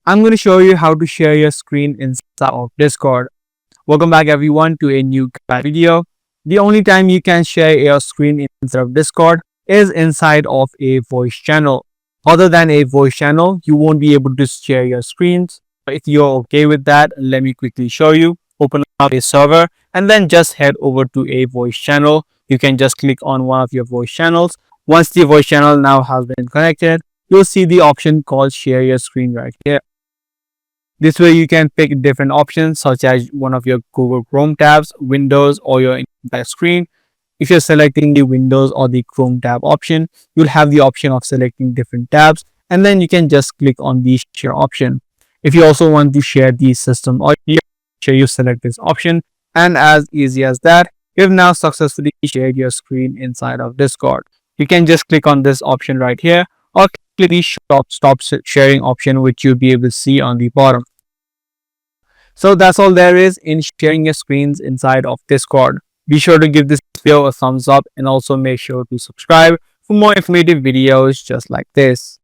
I'm going to show you how to share your screen inside of Discord. Welcome back everyone to a new video. The only time you can share your screen inside of Discord is inside of a voice channel. Other than a voice channel, you won't be able to share your screens. If you're okay with that, let me quickly show you. Open up a server and then just head over to a voice channel. You can just click on one of your voice channels. Once the voice channel now has been connected, you'll see the option called share your screen right here. This way you can pick different options such as one of your Google Chrome tabs, Windows, or your entire screen. If you're selecting the Windows or the Chrome tab option, you'll have the option of selecting different tabs, and then you can just click on the share option. If you also want to share the system audio, you select this option, and as easy as that, you've now successfully shared your screen inside of Discord. You can just click on this option right here, or click the stop sharing option, which you'll be able to see on the bottom. So that's all there is in sharing your screens inside of Discord. Be sure to give this video a thumbs up and also make sure to subscribe for more informative videos just like this.